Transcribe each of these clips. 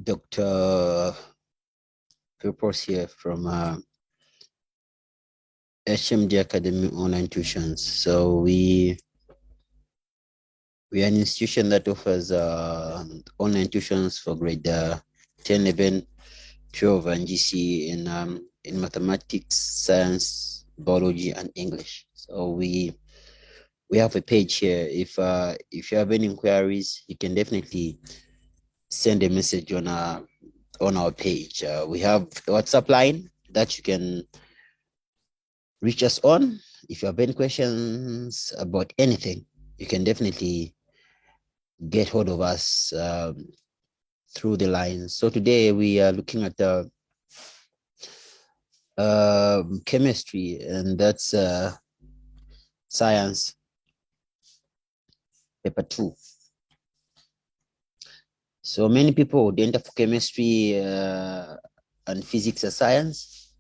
Dr. Purpose here from HMD Academy Online Tuitions. So we are an institution that offers online tuitions for grade 10, 11, 12, and GC in mathematics, science, biology, and English. So we have a page here. If you have any inquiries, you can definitely send a message on our page. We have a WhatsApp line that you can reach us on. If you have any questions about anything, you can definitely get hold of us through the line. So today we are looking at chemistry, and that's science paper 2. So many people would enter for chemistry and physics as science.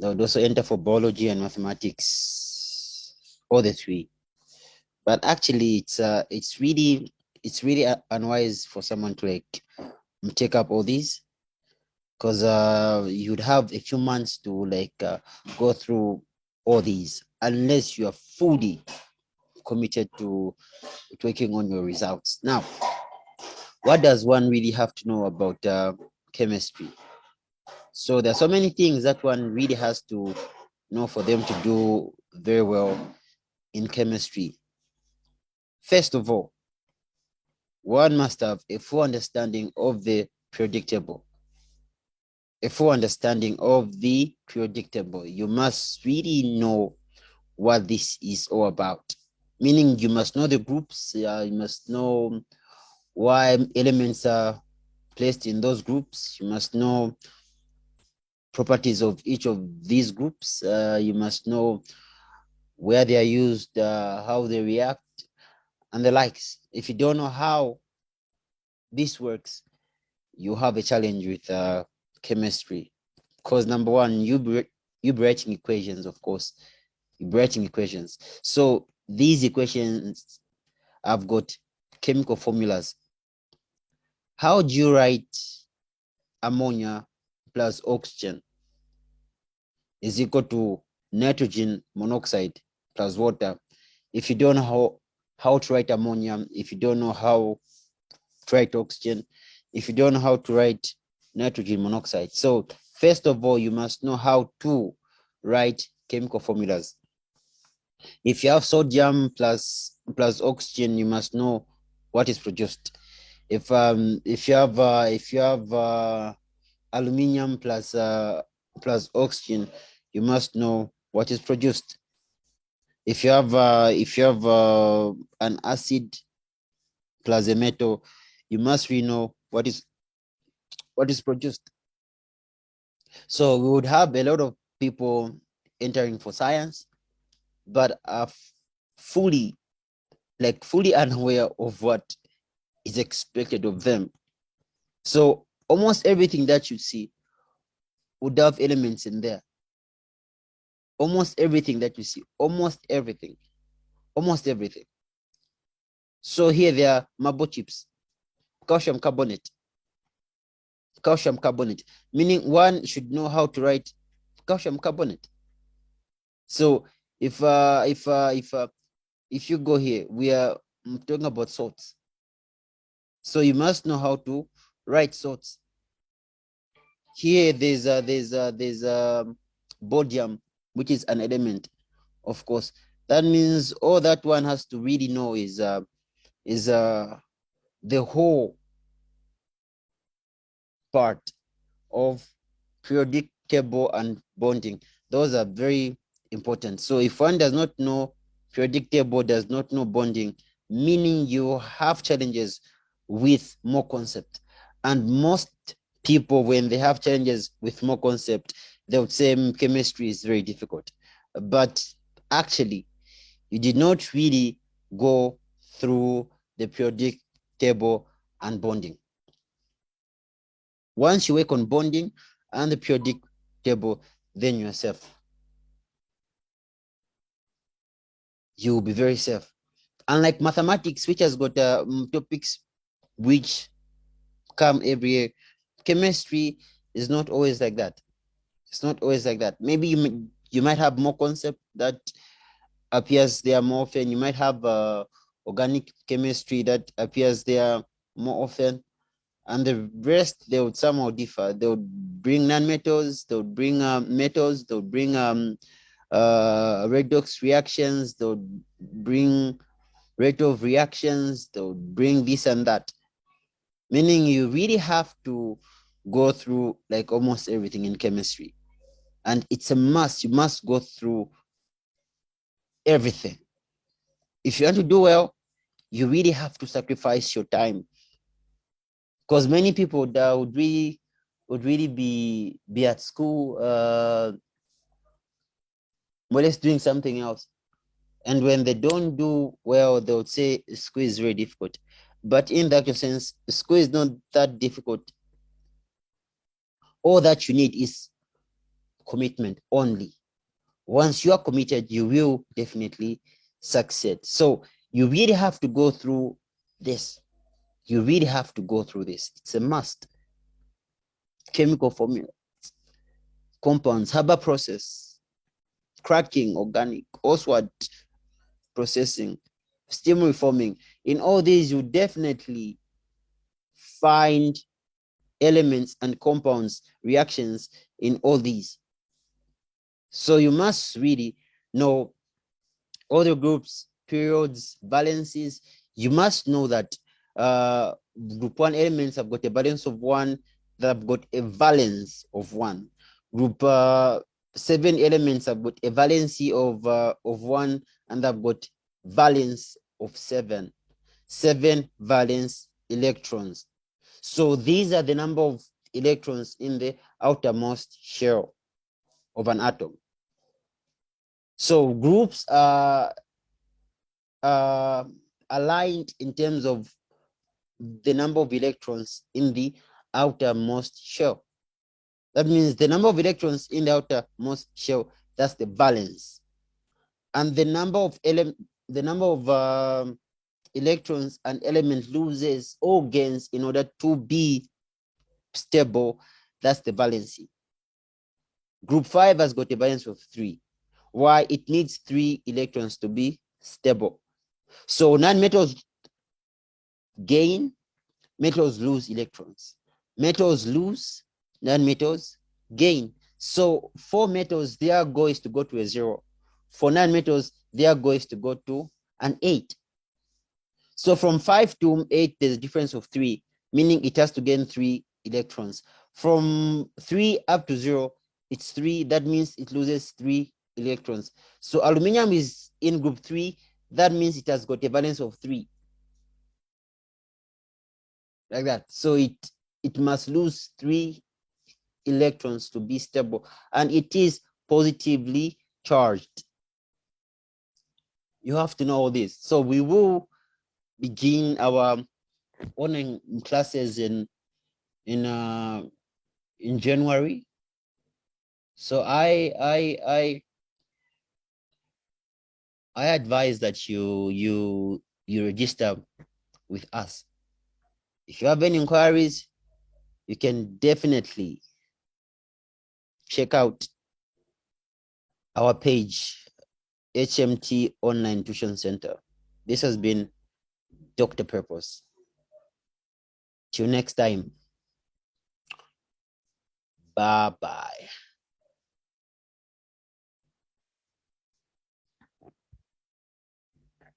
They would also enter for biology and mathematics, all the three. But actually, it's really unwise for someone to like take up all these, because you'd have a few months to like go through all these unless you are fully committed to working on your results. Now, what does one really have to know about chemistry? So there are so many things that one really has to know for them to do very well in chemistry. First of all, one must have a full understanding of the periodic table. A full understanding of the periodic table. You must really know what this is all about. Meaning you must know the groups, you must know why elements are placed in those groups. You must know properties of each of these groups. You must know where they are used, how they react, and the likes. If you don't know how this works, you have a challenge with chemistry. Because number one, you be writing equations, of course. You're writing equations. So these equations have got chemical formulas. How do you write ammonia plus oxygen is equal to nitrogen monoxide plus water? If you don't know how to write ammonia, if you don't know how to write oxygen, if you don't know how to write nitrogen monoxide. So first of all, you must know how to write chemical formulas. If you have sodium plus oxygen, you must know what is produced. If you have aluminium plus oxygen, you must know what is produced. If you have an acid plus a metal, you must really know what is produced. So we would have a lot of people entering for science, but are fully unaware of what is expected of them. So almost everything that you see would have elements in there. Almost everything that you see, almost everything. So here there are marble chips, calcium carbonate, meaning one should know how to write calcium carbonate. So if you go here, we are talking about salts. So you must know how to write salts. Here there's bodium, which is an element, of course. That means all that one has to really know is the whole part of periodic table and bonding. Those are very important. So if one does not know periodic table, does not know bonding, meaning you have challenges with more concept. And most people, when they have challenges with more concept, they would say chemistry is very difficult. But actually, you did not really go through the periodic table and bonding. Once you work on bonding and the periodic table, then you're safe. You will be very safe. Unlike mathematics, which has got topics which come every year, chemistry is not always like that. It's not always like that. Maybe you might have more concept that appears there more often. You might have organic chemistry that appears there more often, and the rest they would somehow differ. They would bring non-metals, they would bring metals, they would bring redox reactions, they would bring rate of reactions, they would bring this and that. Meaning you really have to go through like almost everything in chemistry. And it's a must. You must go through everything. If you want to do well, you really have to sacrifice your time. Because many people that would really be at school more or less doing something else. And when they don't do well, they would say school is very difficult. But in the actual sense, school is not that difficult. All that you need is commitment only. Once you are committed, you will definitely succeed. So you really have to go through this. You really have to go through this. It's a must. Chemical formula, compounds, Haber process, cracking, organic, Oswald processing, steam reforming. In all these, you definitely find elements and compounds, reactions in all these. So you must really know all the groups, periods, valences. You must know that group 1 elements have got a valence of 1, that have got a valence of 1. Group 7 elements have got a valency of 1, and they've got valence of 7. 7 valence electrons. So these are the number of electrons in the outermost shell of an atom. So groups are aligned in terms of the number of electrons in the outermost shell. That means the number of electrons in the outermost shell, that's the valence. And the number of electrons an element loses or gains in order to be stable, that's the valency. Group 5 has got a valence of 3. Why? It needs 3 electrons to be stable. So non-metals gain, metals lose electrons. Metals lose, non-metals gain. So for metals, their goal is to go to a 0. For non-metals, their goal is to go to an 8. So from 5 to 8, there's a difference of 3, meaning it has to gain 3 electrons. From 3 up to 0, it's 3. That means it loses 3 electrons. So aluminum is in group 3. That means it has got a valence of 3. Like that. So it must lose 3 electrons to be stable, and it is positively charged. You have to know all this. So we will begin our online classes in January. So I advise that you register with us. If you have any inquiries, you can definitely check out our page, HMT Online Tuition Center. This has been Dr. Purpose. Till next time. Bye-bye.